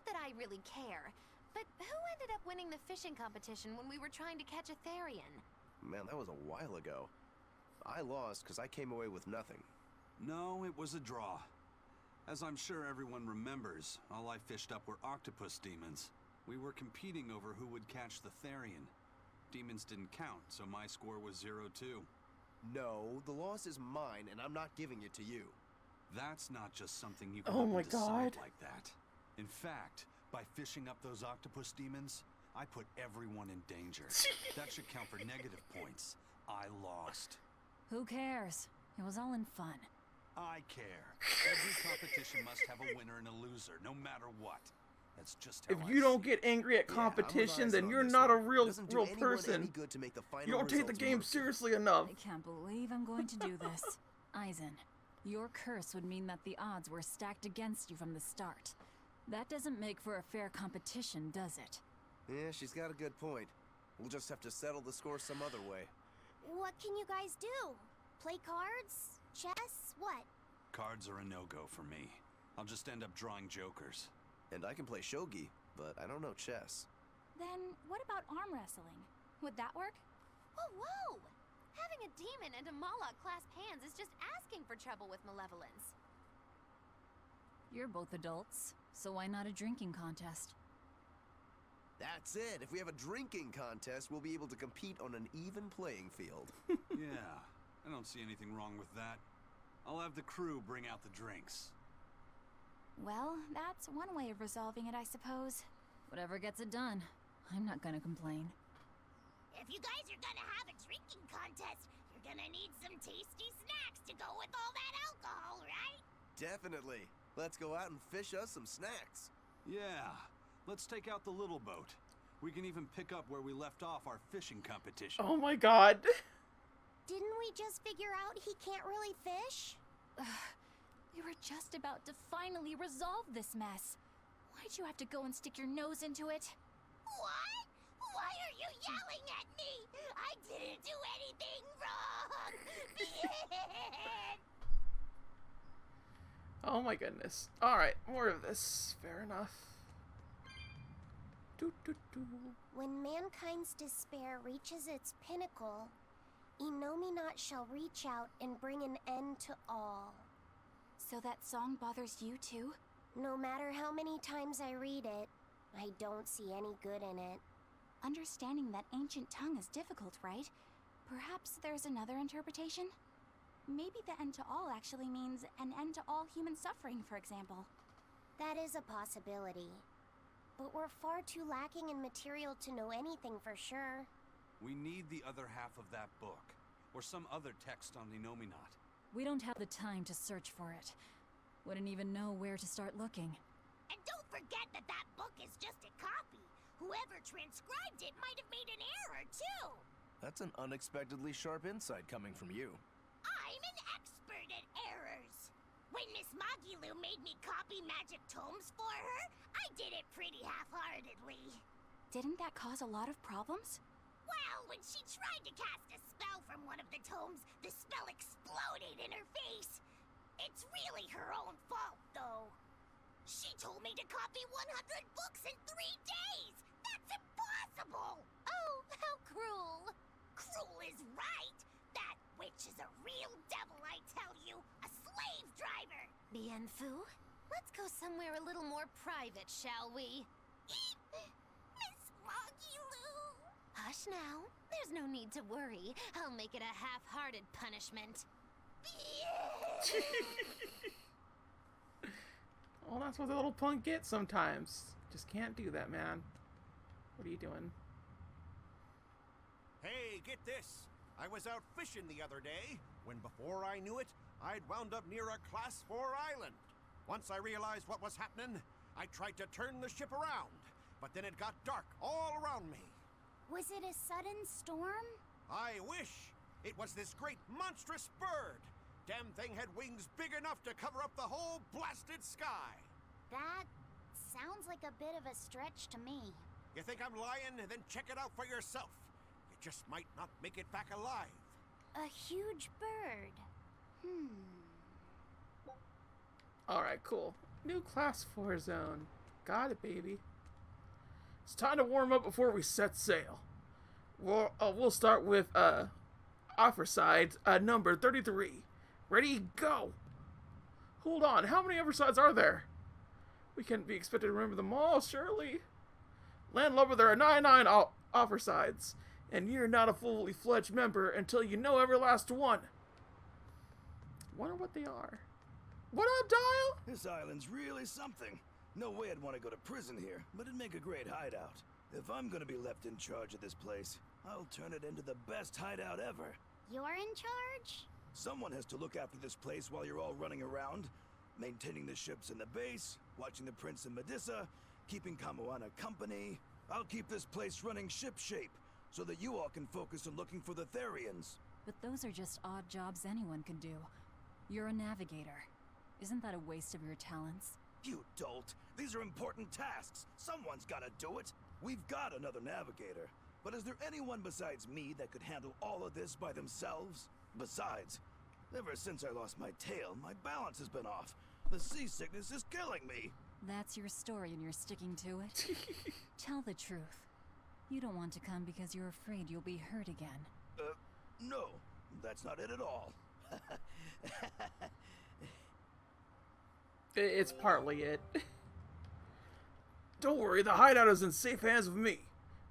Not that I really care, but who ended up winning the fishing competition when we were trying to catch a Therian? Man, that was a while ago. I lost because I came away with nothing. No, it was a draw. As I'm sure everyone remembers, all I fished up were octopus demons. We were competing over who would catch the Therian. Demons didn't count, so my score was 0-2. No, the loss is mine, and I'm not giving it to you. That's not just something you can Oh my decide God. like that. In fact, by fishing up those octopus demons, I put everyone in danger. That should count for negative points. I lost. Who cares? It was all in fun. I care. Every competition must have a winner and a loser, no matter what. That's just how If I you don't see get angry at Yeah, competition, I'm then on you're this not a one. real Doesn't do anyone person. any good to make the final You don't take the results game murky. seriously enough. I can't believe I'm going to do this. Aizen, your curse would mean that the odds were stacked against you from the start. That doesn't make for a fair competition, does it? Yeah, she's got a good point. We'll just have to settle the score some other way. What can you guys do? Play cards? Chess? What? Cards are a no-go for me. I'll just end up drawing jokers. And I can play shogi, but I don't know chess. Then what about arm wrestling? Would that work? Whoa, whoa! Having a demon and a Moloch clasp hands is just asking for trouble with malevolence. You're both adults, so why not a drinking contest? That's it. If we have a drinking contest, we'll be able to compete on an even playing field. Yeah, I don't see anything wrong with that. I'll have the crew bring out the drinks. Well, that's one way of resolving it, I suppose. Whatever gets it done. I'm not gonna complain. If you guys are gonna have a drinking contest, you're gonna need some tasty snacks to go with all that alcohol, right? Definitely. Let's go out and fish us some snacks. Yeah, let's take out the little boat. We can even pick up where we left off our fishing competition. Oh my God. Didn't we just figure out he can't really fish? We were just about to finally resolve this mess. Why'd you have to go and stick your nose into it? What? Why are you yelling at me? I didn't do anything wrong! Oh my goodness. Alright, more of this. Fair enough. Doo, doo, doo. When mankind's despair reaches its pinnacle, Inominat shall reach out and bring an end to all. So that song bothers you too? No matter how many times I read it, I don't see any good in it. Understanding that ancient tongue is difficult, right? Perhaps there's another interpretation? Maybe the end to all actually means an end to all human suffering, for example. That is a possibility. But we're far too lacking in material to know anything for sure. We need the other half of that book, or some other text on the Inominat. We don't have the time to search for it. Wouldn't even know where to start looking. And don't forget that that book is just a copy. Whoever transcribed it might have made an error, too. That's an unexpectedly sharp insight coming from you. I'm an expert at errors. When Miss Magilu made me copy magic tomes for her, I did it pretty half-heartedly. Didn't that cause a lot of problems? Well, when she tried to cast a spell from one of the tomes, the spell exploded in her face. It's really her own fault, though. She told me to copy 100 books in 3 days! That's impossible! Oh, how cruel! Cruel is right! That witch is a real devil, I tell you! A slave driver! Bien Fu, let's go somewhere a little more private, shall we? Miss Magilu! Hush now. There's no need to worry. I'll make it a half-hearted punishment. Well, that's what the little punk gets sometimes. Just can't do that, man. What are you doing? Hey, get this! I was out fishing the other day, when before I knew it, I'd wound up near a Class 4 island. Once I realized what was happening, I tried to turn the ship around, but then it got dark all around me. Was it a sudden storm? I wish! It was this great monstrous bird! Damn thing had wings big enough to cover up the whole blasted sky! That sounds like a bit of a stretch to me. You think I'm lying? Then check it out for yourself. You just might not make it back alive. A huge bird. Alright, cool. New class 4 zone. Got it, baby. It's time to warm up before we set sail. We'll start with offer sides number 33. Ready, go. Hold on, how many offer sides are there? We can't be expected to remember them all, surely. Landlubber, there are 99 offer sides, and you're not a fully fledged member until you know every last one. Wonder what they are. What up, Dial? This island's really something. No way I'd want to go to prison here, but it'd make a great hideout. If I'm gonna be left in charge of this place, I'll turn it into the best hideout ever. You're in charge? Someone has to look after this place while you're all running around, maintaining the ships in the base, watching the Prince and Medusa, keeping Kamoana company. I'll keep this place running ship-shape, so that you all can focus on looking for the Therians. But those are just odd jobs anyone could do. You're a navigator. Isn't that a waste of your talents? You dolt! These are important tasks! Someone's gotta do it! We've got another navigator, but is there anyone besides me that could handle all of this by themselves? Besides, ever since I lost my tail, my balance has been off. The seasickness is killing me! That's your story and you're sticking to it? Tell the truth. You don't want to come because you're afraid you'll be hurt again. No, that's not it at all. It's partly it. Don't worry, the hideout is in safe hands with me.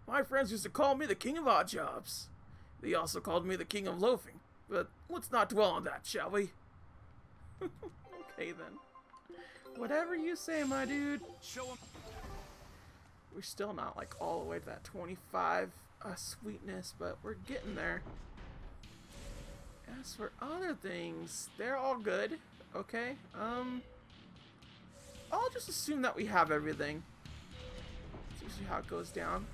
My friends used to call me the king of odd jobs. They also called me the king of loafing. But let's not dwell on that, shall we? Okay then. Whatever you say, my dude. Show him. We're still not like all the way to that 25 sweetness, but we're getting there. As for other things, they're all good. Okay. I'll just assume that we have everything. That's usually how it goes down.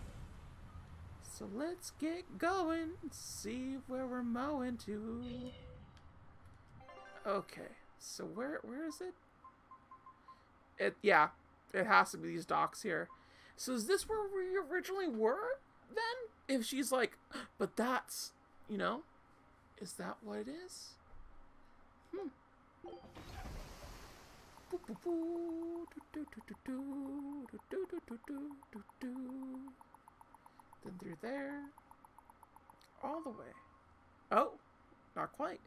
So let's get going and see where we're mowing to. Okay. So where is it? Yeah, it has to be these docks here. So is this where we originally were then? If she's like, but that's, you know, is that what it is? Then through there, all the way. Oh, not quite.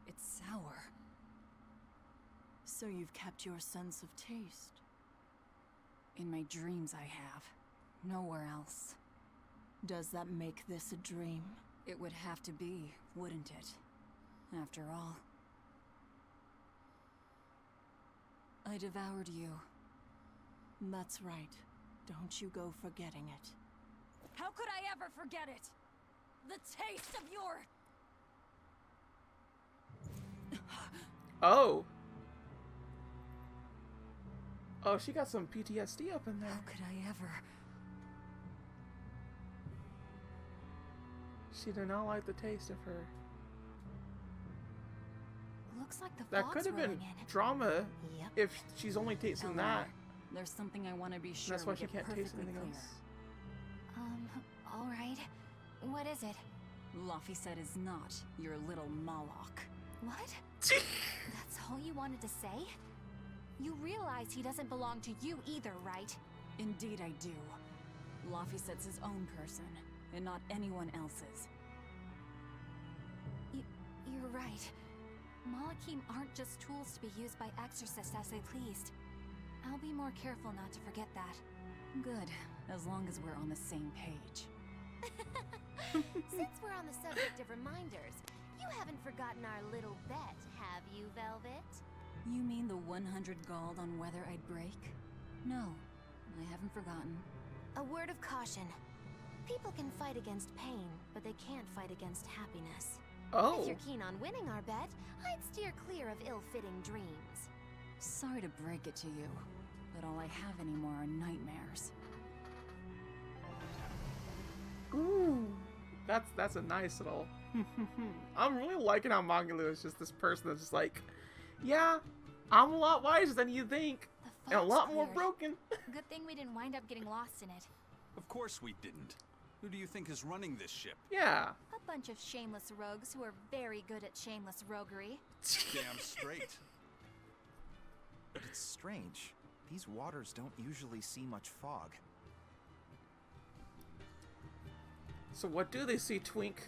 It's sour. So you've kept your sense of taste. In my dreams I have. Nowhere else. Does that make this a dream? It would have to be, wouldn't it? After all. I devoured you. That's right. Don't you go forgetting it. How could I ever forget it? The taste of your... Oh. Oh, she got some PTSD up in there. How could I ever... She did not like the taste of her. Looks like the That fog's could have been rolling in. drama Yep. if she's only tasting Eleanor, that. there's something I want to be sure That's why we she get can't taste perfectly anything clear. else. Alright. What is it? Laffy said is not your little Moloch. What? That's all you wanted to say? You realize he doesn't belong to you either, right? Indeed I do. Laffy said's his own person, and not anyone else's. You're right. Malachim aren't just tools to be used by exorcists as they pleased. I'll be more careful not to forget that. Good, as long as we're on the same page. Since we're on the subject of reminders, you haven't forgotten our little bet, have you, Velvet? You mean the 100 gold on whether I'd break? No, I haven't forgotten. A word of caution. People can fight against pain, but they can't fight against happiness. Oh. If you're keen on winning our bet, I'd steer clear of ill-fitting dreams. Sorry to break it to you, but all I have anymore are nightmares. Ooh. That's a nice little... I'm really liking how Magalu is just this person that's just like, yeah, I'm a lot wiser than you think. The And a fog's lot more cleared. broken. Good thing we didn't wind up getting lost in it. Of course we didn't. Who do you think is running this ship? Yeah. A bunch of shameless rogues who are very good at shameless roguery. Damn straight. It's strange. These waters don't usually see much fog. So what do they see, Twink?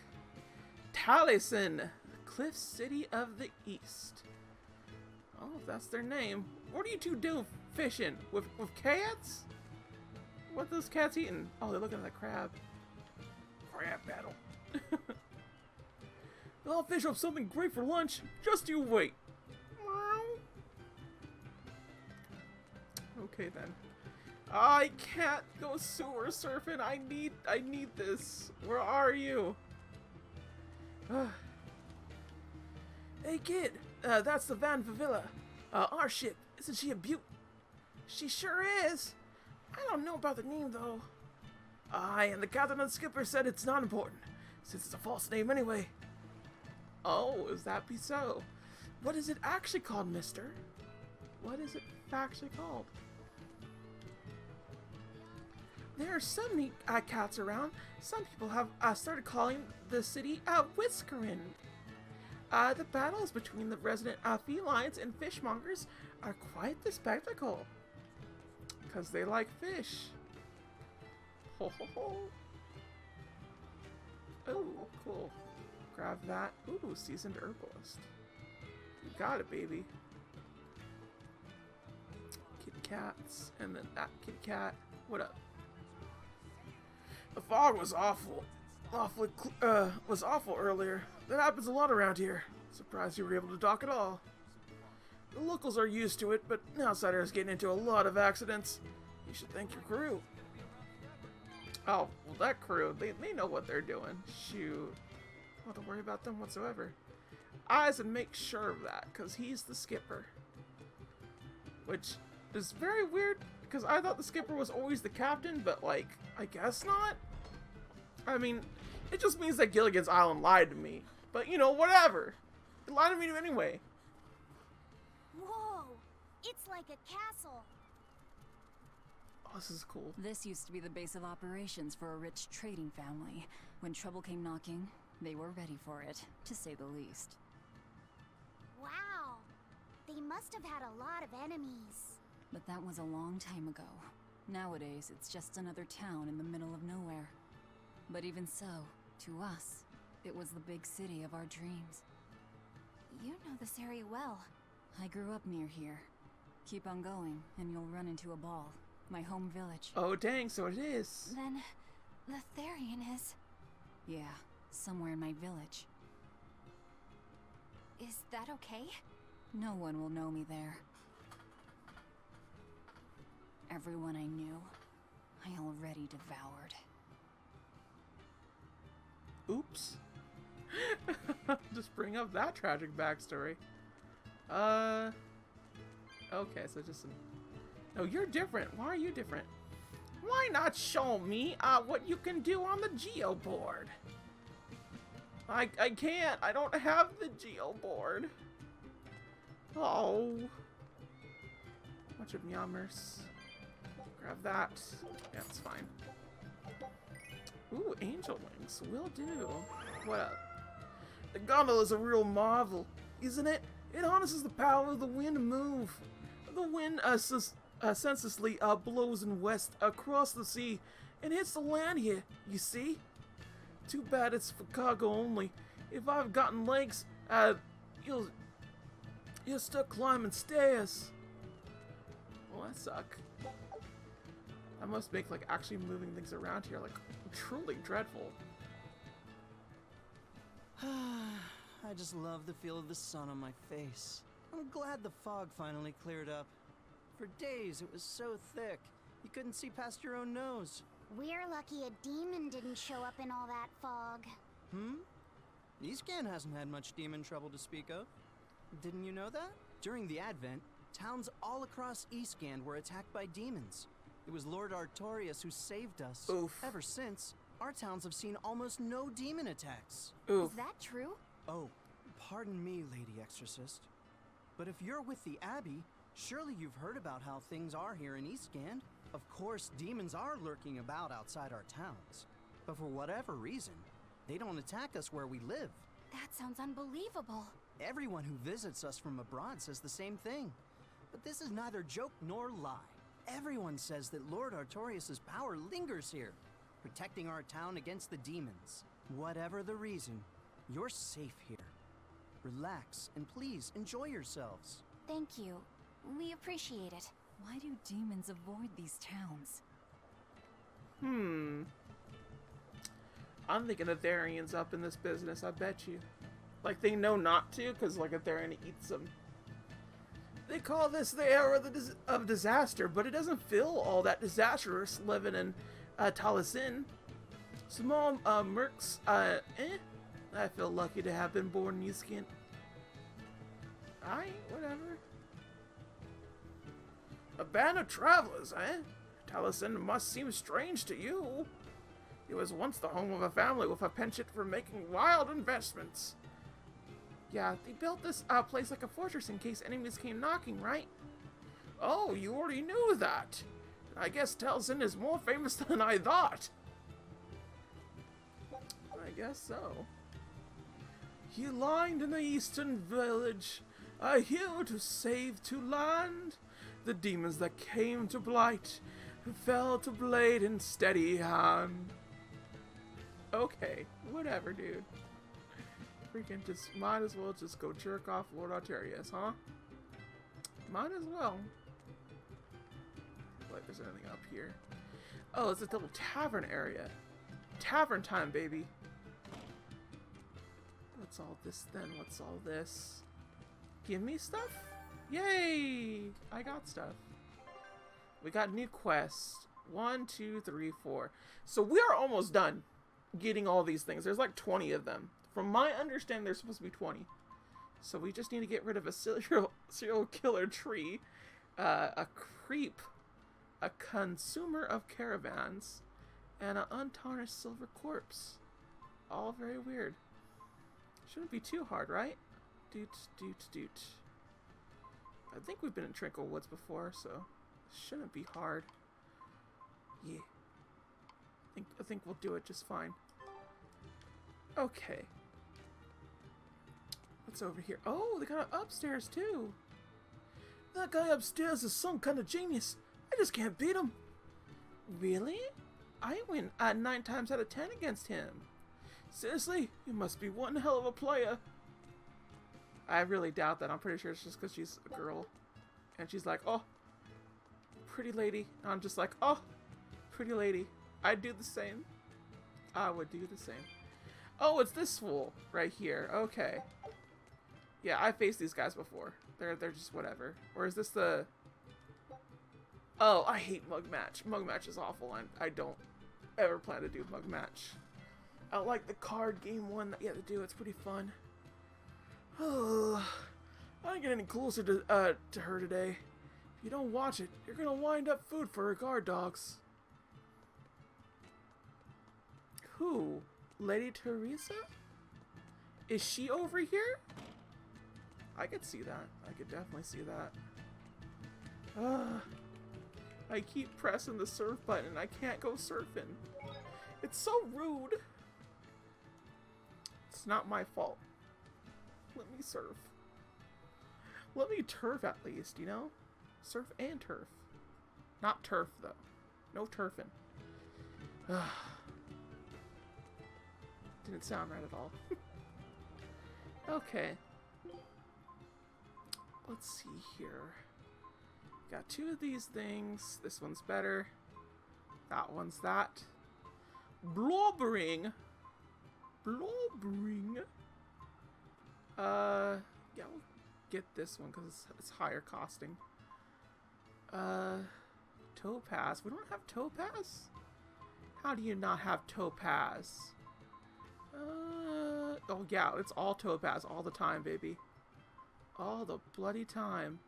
Taliesin, Cliff City of the East. Oh, if that's their name. What do you two do fishing? With cats? What are those cats eating? Oh, they're looking at the crab. Crab battle. I'll fish up something great for lunch. Just you wait. Okay then. I can't go sewer surfing. I need this. Where are you? Hey kid, that's the Van Vivilla. Our ship. Isn't she a beaut? She sure is. I don't know about the name though. Aye, and the captain and skipper said it's not important, since it's a false name anyway. Oh, is that be so? What is it actually called, mister? What is it actually called? There are so many cats around. Some people have started calling the city Whiskerin. The battles between the resident felines and fishmongers are quite the spectacle. Because they like fish. Ho ho ho. Oh, cool. Grab that. Ooh, seasoned herbalist. You got it, baby. Kitty cats. And then that kitty cat. What up? The fog was awful. Was awful earlier. That happens a lot around here. Surprised you were able to dock at all. The locals are used to it, but outsiders getting into a lot of accidents. You should thank your crew. Oh, well that crew, they know what they're doing. Shoot. I don't worry about them whatsoever. Eisen makes sure of that, because he's the skipper. Which is very weird, because I thought the skipper was always the captain, but like, I guess not? I mean, it just means that Gilligan's Island lied to me. But, you know, whatever. It lied to me anyway. Whoa! It's like a castle. Oh, this is cool. This used to be the base of operations for a rich trading family. When trouble came knocking, they were ready for it, to say the least. Wow! They must have had a lot of enemies. But that was a long time ago. Nowadays, it's just another town in the middle of nowhere. But even so, to us, it was the big city of our dreams. You know this area well. I grew up near here. Keep on going, and you'll run into a ball. My home village. Oh, dang, so it is. Then, the Therian is... Yeah, somewhere in my village. Is that okay? No one will know me there. Everyone I knew, I already devoured. Oops. Just bring up that tragic backstory. Okay, so just some... No, you're different. Why are you different? Why not show me what you can do on the geo board? I can't. I don't have the geo board. Oh. Bunch of yammers. Grab that. Yeah, it's fine. Ooh, angel wings. Will do. What up? The gondola is a real marvel, isn't it? It harnesses the power of the wind to move. The wind senselessly blows in west across the sea and hits the land here, you see? Too bad it's for cargo only. If I've gotten legs, you'll stuck climbing stairs. Well, that suck. I must make like actually moving things around here like truly dreadful. I just love the feel of the sun on my face. I'm glad the fog finally cleared up. For days it was so thick, you couldn't see past your own nose. We're lucky a demon didn't show up in all that fog. Eastcan hasn't had much demon trouble to speak of. Didn't you know that? During the Advent, towns all across Eastcan were attacked by demons. It was Lord Artorius who saved us. Oof. Ever since, our towns have seen almost no demon attacks. Oof. Is that true? Oh, pardon me, Lady Exorcist. But if you're with the Abbey, surely you've heard about how things are here in Eastgand. Of course, demons are lurking about outside our towns. But for whatever reason, they don't attack us where we live. That sounds unbelievable. Everyone who visits us from abroad says the same thing. But this is neither joke nor lie. Everyone says that Lord Artorius' power lingers here, protecting our town against the demons. Whatever the reason, you're safe here. Relax, and please enjoy yourselves. Thank you. We appreciate it. Why do demons avoid these towns? I'm thinking Aetherian's up in this business, I bet you. Like, they know not to, because, like, Aetherian eats them. They call this the era of disaster, but it doesn't feel all that disastrous living in Taliesin. Small mercs, I feel lucky to have been born in Eastgate. Whatever. A band of travelers, eh? Taliesin must seem strange to you. It was once the home of a family with a penchant for making wild investments. Yeah, they built this place like a fortress in case enemies came knocking, right? Oh, you already knew that. I guess Taliesin is more famous than I thought. I guess so. You lined in the eastern village, are here to save to land the demons that came to blight, who fell to blade in steady hand. Okay, whatever, dude. Freaking just might as well just go jerk off Lord Artorius, huh? Might as well. Like there's anything up here. Oh, it's a little tavern area. Tavern time, baby. What's all this then? What's all this? Give me stuff? Yay! I got stuff. We got new quests. 1, 2, 3, 4. So we are almost done getting all these things. There's like 20 of them. From my understanding, there's supposed to be 20. So we just need to get rid of a serial killer tree, a creep, a consumer of caravans, and an untarnished silver corpse. All very weird. Shouldn't be too hard, right? Doot. I think we've been in Trinkle Woods before, so it shouldn't be hard. Yeah. I think we'll do it just fine. Okay. What's over here? Oh, they got it upstairs too. That guy upstairs is some kind of genius. I just can't beat him. Really? I win 9 times out of 10 against him. Seriously? You must be one hell of a player. I really doubt that. I'm pretty sure it's just because she's a girl. And she's like, oh, pretty lady. And I'm just like, oh, pretty lady. I'd do the same. I would do the same. Oh, it's this fool right here. Okay. Yeah, I faced these guys before. They're just whatever. Or is this the... Oh, I hate Mug Match. Mug Match is awful. I don't ever plan to do Mug Match. I like the card game one that you have to do. It's pretty fun. Oh, I didn't get any closer to her today. If you don't watch it, you're gonna wind up food for her guard dogs. Who? Lady Teresa? Is she over here? I could see that. I could definitely see that. I keep pressing the surf button and I can't go surfing. It's so rude. It's not my fault. Let me surf. Let me turf at least, you know? Surf and turf. Not turf, though. No turfing. Didn't sound right at all. Okay. Let's see here. Got 2 of these things. This one's better. That one's that. Blobbering. Yeah, we'll get this one because it's higher costing. Topaz. We don't have Topaz? How do you not have Topaz? Oh yeah, it's all Topaz all the time, baby. All the bloody time.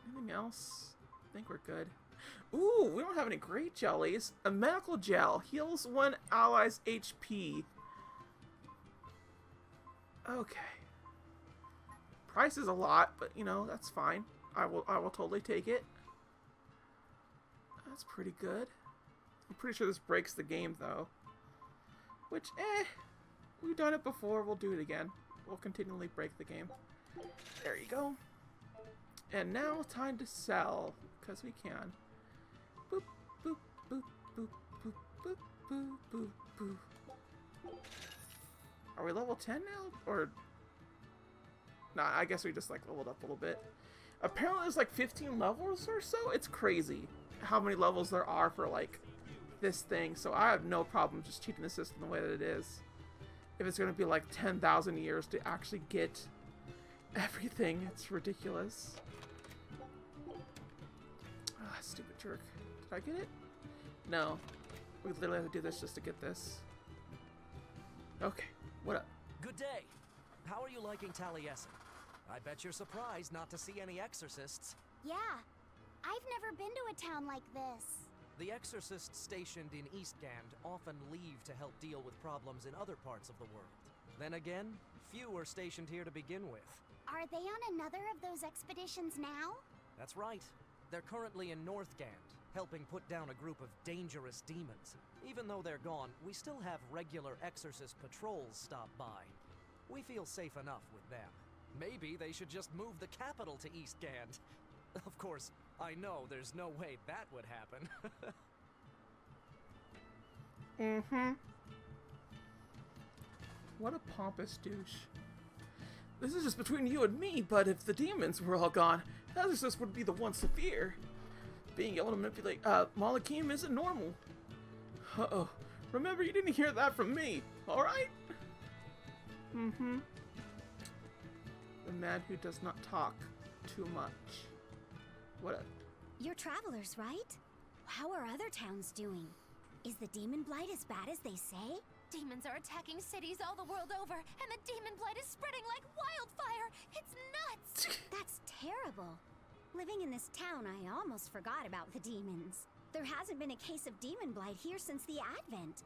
Anything else? I think we're good. Ooh, we don't have any great jellies. A medical gel heals one ally's HP. Okay. Price is a lot, but you know, that's fine. I will totally take it. That's pretty good. I'm pretty sure this breaks the game though. Which, we've done it before, we'll do it again. We'll continually break the game. There you go. And now, time to sell, because we can. Boop, boop, boop, boop, boop, boop, boop, boop, boop. Are we level 10 now? Or... Nah, I guess we just, like, leveled up a little bit. Apparently there's, like, 15 levels or so. It's crazy how many levels there are for, like, this thing. So I have no problem just cheating the system the way that it is. If it's going to be, like, 10,000 years to actually get everything, it's ridiculous. Ah, stupid jerk. Did I get it? No. We literally have to do this just to get this. Okay, what up? Good day. How are you liking Taliesin? I bet you're surprised not to see any exorcists. Yeah, I've never been to a town like this. The exorcists stationed in Eastgand often leave to help deal with problems in other parts of the world. Then again, few are stationed here to begin with. Are they on another of those expeditions now? That's right. They're currently in Northgand, helping put down a group of dangerous demons. Even though they're gone, we still have regular exorcist patrols stop by. We feel safe enough with them. Maybe they should just move the capital to Eastgand. Of course, I know there's no way that would happen. Mm-hmm. What a pompous douche. This is just between you and me, but if the demons were all gone, Exorcist would be the ones to fear. Being able to manipulate Malachim isn't normal. Uh-oh. Remember, you didn't hear that from me, alright? Mm-hmm. The man who does not talk too much. What up? You're travelers, right? How are other towns doing? Is the demon blight as bad as they say? Demons are attacking cities all the world over, and the demon blight is spreading like wildfire. It's nuts! That's terrible. Living in this town, I almost forgot about the demons. There hasn't been a case of demon blight here since the Advent.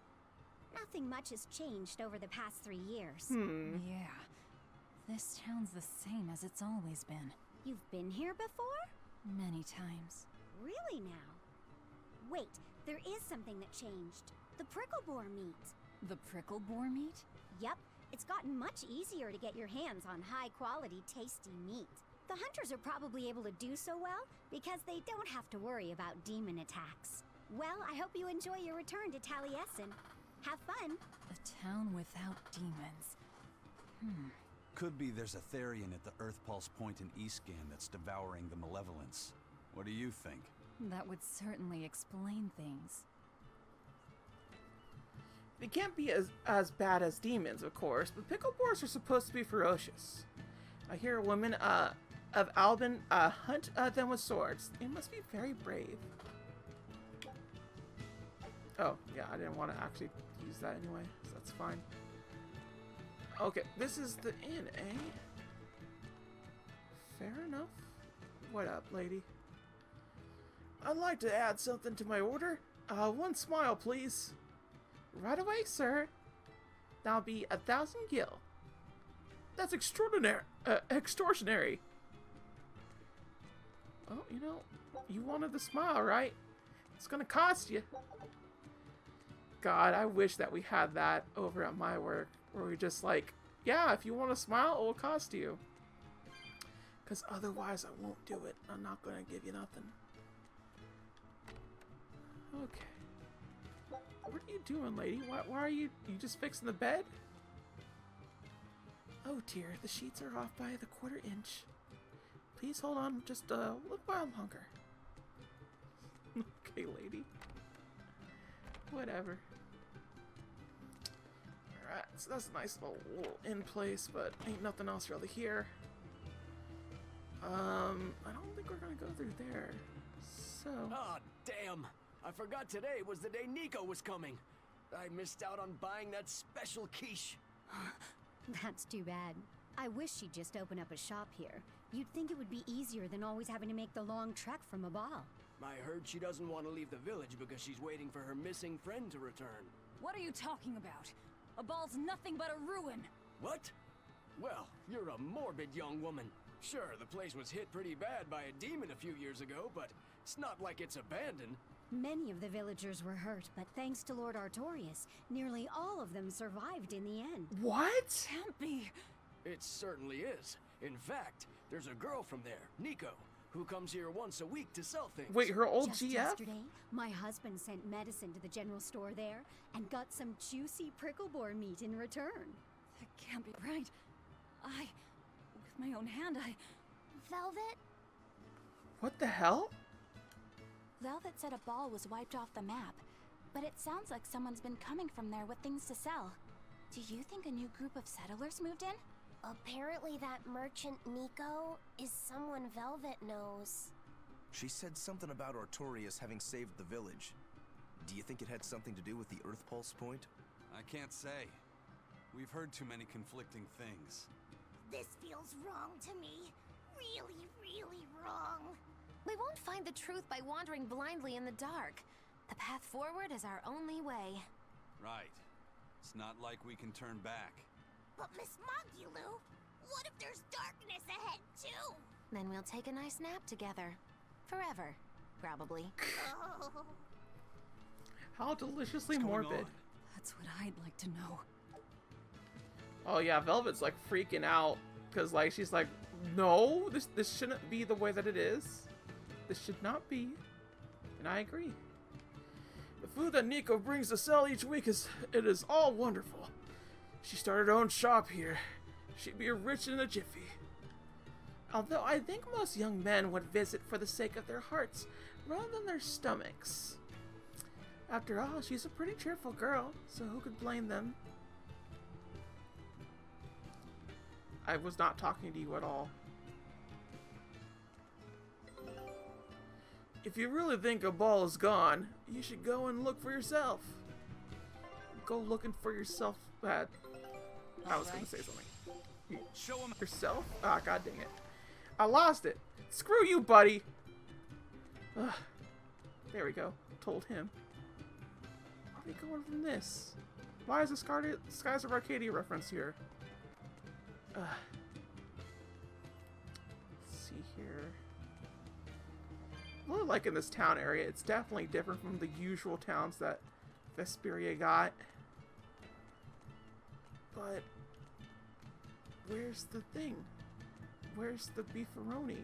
Nothing much has changed over the past 3 years. Yeah. This town's the same as it's always been. You've been here before? Many times. Really now? Wait, there is something that changed. The prickle boar meat. The prickle boar meat? Yep, it's gotten much easier to get your hands on high-quality, tasty meat. The hunters are probably able to do so well because they don't have to worry about demon attacks. Well, I hope you enjoy your return to Taliesin. Have fun. A town without demons. Could be there's a Therian at the Earth Pulse Point in Eastgand that's devouring the malevolence. What do you think? That would certainly explain things. They can't be as bad as demons, of course, but pickle boars are supposed to be ferocious. I hear women of Albin hunt them with swords. They must be very brave. Oh, yeah, I didn't want to actually use that anyway, so that's fine. Okay, this is the inn, eh? Fair enough. What up, lady? I'd like to add something to my order. One smile, please. Right away, sir. That'll be 1,000 gil. That's extraordinary. Extortionary. Oh, you know, you wanted the smile, right? It's gonna cost you. God, I wish that we had that over at my work, where we just like, yeah, if you want a smile, it will cost you. Because otherwise, I won't do it. I'm not gonna give you nothing. Okay. What are you doing, lady? Why are you just fixing the bed? Oh dear, the sheets are off by the 1/4 inch. Please hold on just a little while longer. Okay, lady. Whatever. Alright, so that's a nice little in place, but ain't nothing else really here. I don't think we're gonna go through there. So... Oh, damn! I forgot today was the day Nico was coming. I missed out on buying that special quiche. That's too bad. I wish she'd just open up a shop here. You'd think it would be easier than always having to make the long trek from a ball. I heard she doesn't want to leave the village because she's waiting for her missing friend to return. What are you talking about? A ball's nothing but a ruin. What? Well, you're a morbid young woman. Sure, the place was hit pretty bad by a demon a few years ago, but it's not like it's abandoned. Many of the villagers were hurt, but thanks to Lord Artorius, nearly all of them survived in the end. What? Can't be. It certainly is. In fact, there's a girl from there, Nico, who comes here once a week to sell things. Wait, her old Just GF? yesterday, my husband sent medicine to the general store there and got some juicy prickle boar meat in return. That can't be right. With my own hand, Velvet? What the hell? Velvet said a ball was wiped off the map, but it sounds like someone's been coming from there with things to sell. Do you think a new group of settlers moved in? Apparently that merchant Nico is someone Velvet knows. She said something about Artorias having saved the village. Do you think it had something to do with the Earth Pulse point? I can't say. We've heard too many conflicting things. This feels wrong to me. Really, really wrong. We won't find the truth by wandering blindly in the dark. The path forward is our only way. Right. It's not like we can turn back. But Miss Mogulu, what if there's darkness ahead too? Then we'll take a nice nap together. Forever, probably. Oh. How deliciously What's going morbid. on? that's what I'd like to know. Oh yeah, Velvet's like freaking out because like she's like, no, this shouldn't be the way that it is. This should not be. And I agree. The food that Nico brings to sell each week is all wonderful. She started her own shop here. She'd be rich in a jiffy. Although I think most young men would visit for the sake of their hearts rather than their stomachs. After all, she's a pretty cheerful girl, so who could blame them? I was not talking to you at all. If you really think a ball is gone, you should go and look for yourself. Go looking for yourself. I was gonna say something. Show him Yourself? Ah, god dang it. I lost it. Screw you, buddy. Ugh. There we go. Told him. Where are we going from this? Why is the Skies of Arcadia reference here? Let's see here. I really like in this town area. It's definitely different from the usual towns that Berseria got. But where's the thing? Where's the beefaroni?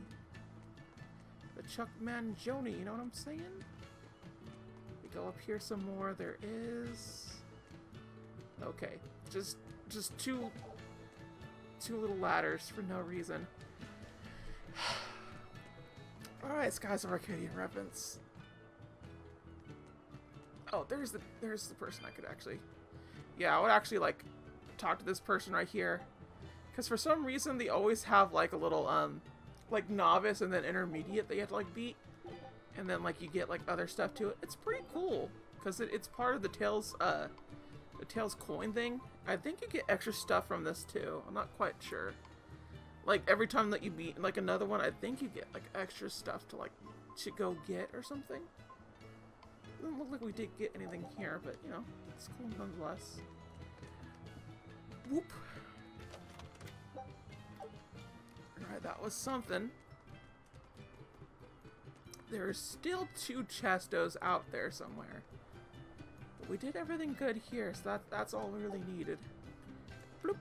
The Chuck Mangione, you know what I'm saying? We go up here some more. There is. Okay, just two little ladders for no reason. Alright, Skies of Arcadian reference. Oh, there's the person I could actually. Yeah, I would actually like talk to this person right here. Because for some reason they always have like a little like novice and then intermediate that you have to like beat. And then like you get like other stuff to it. It's pretty cool. Because it's part of the Tails coin thing. I think you get extra stuff from this too. I'm not quite sure. Like every time that you beat like another one, I think you get like extra stuff to go get or something. Doesn't look like we did get anything here, but you know, it's cool nonetheless. Whoop. Alright, that was something. There's still 2 Chestos out there somewhere. But we did everything good here, so that's all we really needed. Bloop.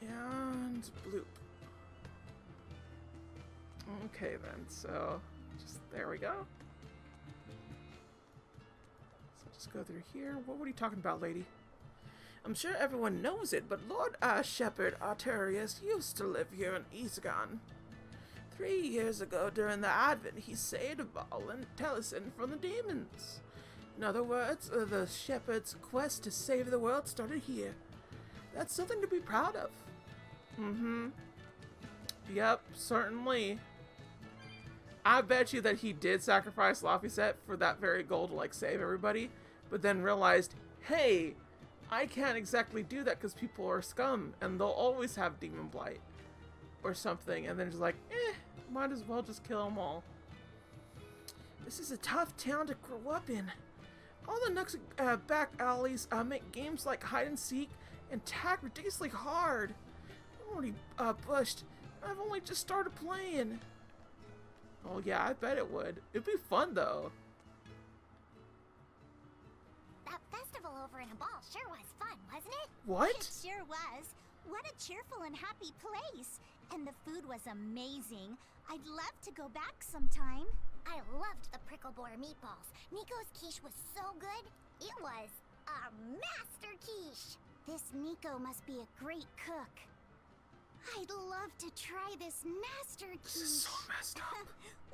And bloop. Okay then, so just there we go. So just go through here. What were you talking about, lady? I'm sure everyone knows it, but Lord Shepherd Artorias used to live here in Eastgan. 3 years ago, during the Advent, he saved a ball and Tellison from the demons. In other words, the Shepherd's quest to save the world started here. That's something to be proud of. Mm-hmm. Yep, certainly. I bet you that he did sacrifice Laphicet for that very goal to, like, save everybody, but then realized, hey, I can't exactly do that because people are scum, and they'll always have Demon Blight. Or something, and then just like, might as well just kill them all. This is a tough town to grow up in. All the nooks back alleys make games like hide and seek and tag ridiculously hard. I'm already bushed. I've only just started playing. Oh yeah, I bet it would. It'd be fun though. That festival over in a ball sure was fun, wasn't it? What? It sure was. What a cheerful and happy place. And the food was amazing. I'd love to go back sometime. I loved the prickle boar meatballs. Nico's quiche was so good. It was a master quiche. This Nico must be a great cook. I'd love to try this master quiche. This is so messed up.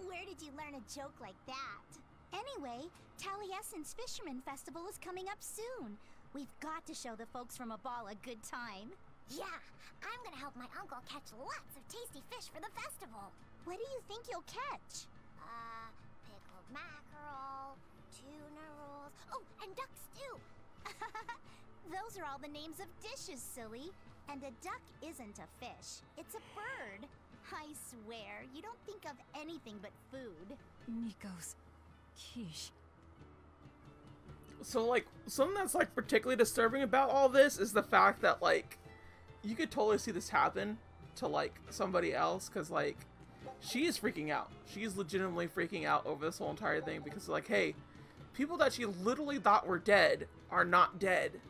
Where did you learn a joke like that? Anyway, Taliesin's Fisherman Festival is coming up soon. We've got to show the folks from Abal a good time. Yeah, I'm gonna help my uncle catch lots of tasty fish for the festival. What do you think you'll catch? Pickled mackerel, tuna rolls, oh, and duck stew. Those are all the names of dishes, silly. And a duck isn't a fish, it's a bird. I swear, you don't think of anything but food. Nico's quiche. So, like, something that's, like, particularly disturbing about all this is the fact that, like, you could totally see this happen to, like, somebody else, because, like, she is freaking out. She's legitimately freaking out over this whole entire thing, because, like, hey, people that she literally thought were dead are not dead.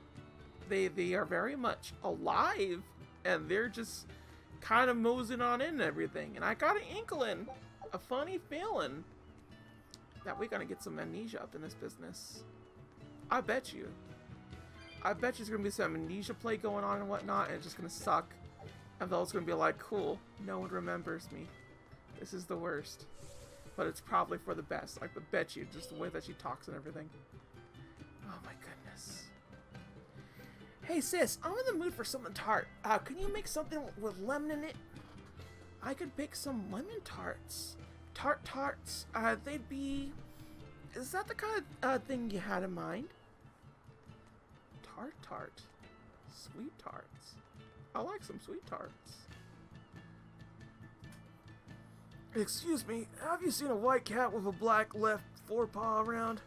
They are very much alive, and they're just kind of moseying on in and everything. And I got an inkling, a funny feeling, that we're gonna get some amnesia up in this business. I bet you. I bet you there's gonna be some amnesia play going on and whatnot, and it's just gonna suck. And those gonna be like, cool, no one remembers me. This is the worst. But it's probably for the best. I bet you, just the way that she talks and everything. Oh my goodness. Hey sis, I'm in the mood for something tart. Can you make something with lemon in it? I could bake some lemon tarts. Tarts. They'd be... Is that the kind of thing you had in mind? Tart. Sweet tarts. I like some sweet tarts. Excuse me, have you seen a white cat with a black left forepaw around?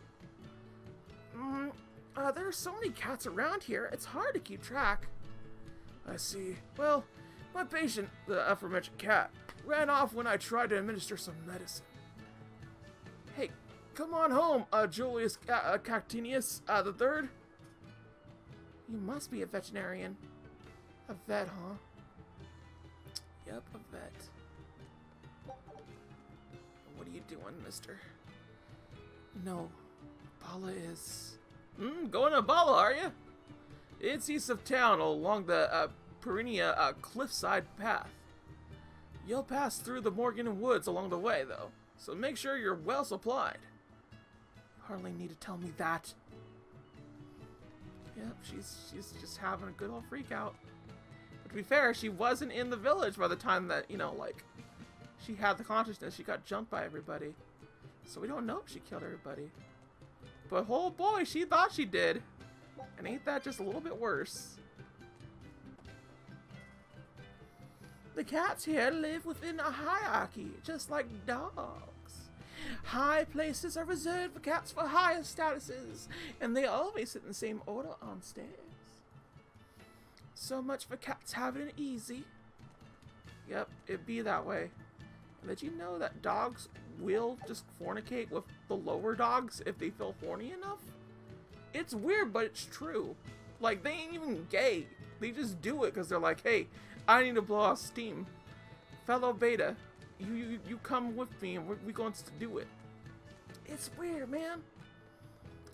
There's so many cats around here, it's hard to keep track. I see. Well, my patient, the aforementioned cat, ran off when I tried to administer some medicine. Hey, come on home, Julius Cactinius the third. You must be a veterinarian. A vet, huh? Yep, a vet. What are you doing, mister? No, Bala is... going to Bala, are you? It's east of town along the Perinia cliffside path. You'll pass through the Morgan Woods along the way, though, so make sure you're well supplied. You hardly need to tell me that. Yep, she's just having a good old freak out. But to be fair, she wasn't in the village by the time that, you know, like, she had the consciousness. She got jumped by everybody. So we don't know if she killed everybody. But oh boy, she thought she did. And ain't that just a little bit worse? The cats here live within a hierarchy, just like dogs. High places are reserved for cats for higher statuses, and they always sit in the same order on stairs. So much for cats having it easy. Yep, it be that way. And did you know that dogs will just fornicate with the lower dogs if they feel horny enough? It's weird, but it's true. Like, they ain't even gay. They just do it because they're like, hey, I need to blow off steam. Fellow beta, you come with me and we're going to do it. It's weird, man.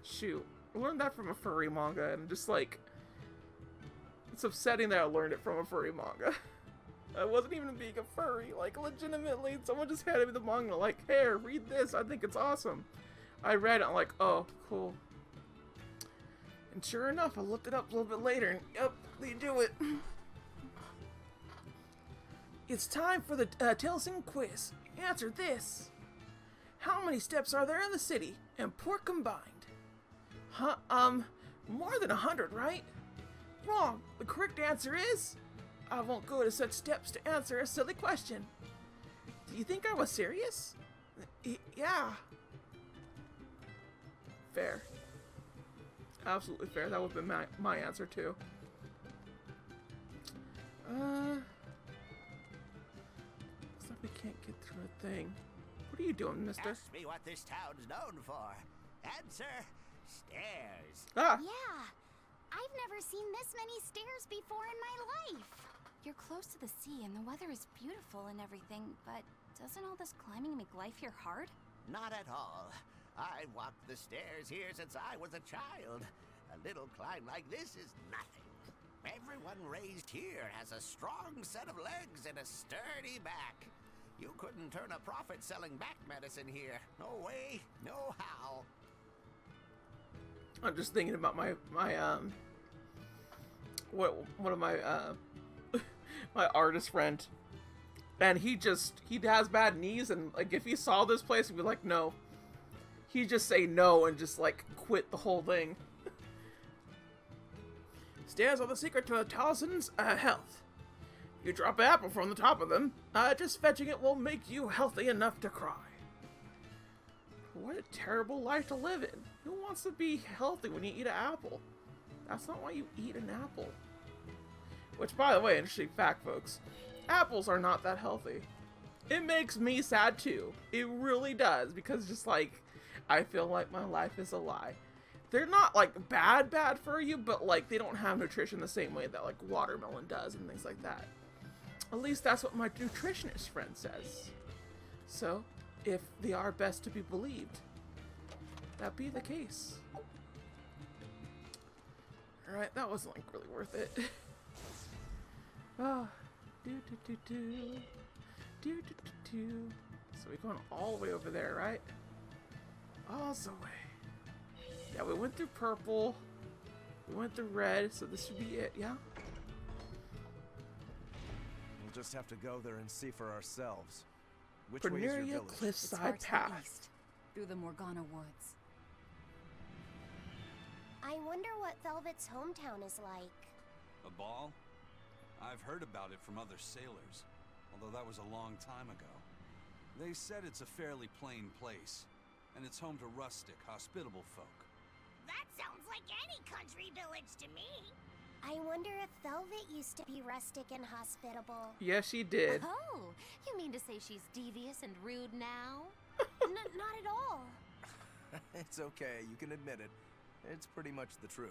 Shoot. I learned that from a furry manga, and just like, it's upsetting that I learned it from a furry manga. I wasn't even being a furry, like, legitimately, someone just handed me the manga, like, here, read this, I think it's awesome. I read it, I'm like, oh, cool. And sure enough, I looked it up a little bit later, and yep, they do it. It's time for the Tilson quiz. Answer this. How many steps are there in the city, and port combined? Huh, more than 100, right? Wrong. The correct answer is... I won't go to such steps to answer a silly question. Do you think I was serious? Yeah. Fair. Absolutely fair. That would have been my answer too. Looks like we can't get through a thing. What are you doing, mister? Ask me what this town's known for. Answer, stairs. Ah! Yeah. I've never seen this many stairs before in my life. You're close to the sea and the weather is beautiful and everything, but Doesn't all this climbing make life here hard? Not at all. I walked the stairs here since I was a child. A little climb like this is nothing. Everyone raised here has a strong set of legs and a sturdy back. You couldn't turn a profit selling back medicine here. No way, no how. I'm just thinking about my one of my my artist friend, and he has bad knees, and like if he saw this place, he'd be like, no. He'd just say no and just like quit the whole thing. Stairs are the secret to a Talisman's health. You drop an apple from the top of them. Just fetching it will make you healthy enough to cry. What a terrible life to live in. Who wants to be healthy when you eat an apple? That's not why you eat an apple. Which, by the way, interesting fact, folks. Apples are not that healthy. It makes me sad, too. It really does, because just like, I feel like my life is a lie. They're not, like, bad for you, but, like, they don't have nutrition the same way that, like, watermelon does and things like that. At least that's what my nutritionist friend says. So, if they are best to be believed, that be the case. Alright, that wasn't, like, really worth it. Ah, So we're going all the way over there, right? All the way. Yeah, we went through purple. We went through red, so this should be it, yeah? We'll just have to go there and see for ourselves. Which way is your Berseria village? Cliffside Path. East, through the Morgana woods. I wonder what Velvet's hometown is like. A ball? I've heard about it from other sailors, although that was a long time ago. They said it's a fairly plain place, and it's home to rustic, hospitable folk. That sounds like any country village to me. I wonder if Velvet used to be rustic and hospitable. Yes, she did. Oh, you mean to say she's devious and rude now? Not at all. It's okay, you can admit it. It's pretty much the truth.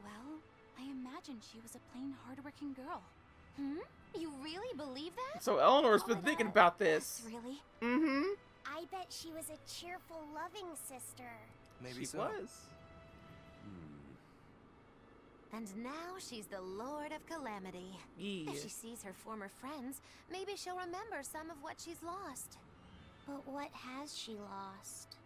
Well, I imagined she was a plain, hardworking girl. You really believe that? So Eleanor's been thinking about this. Really? Mm-hmm. I bet she was a cheerful, loving sister. Maybe She so. was. And now she's the Lord of Calamity. Yeah. If she sees her former friends, maybe she'll remember some of what she's lost. But what has she lost?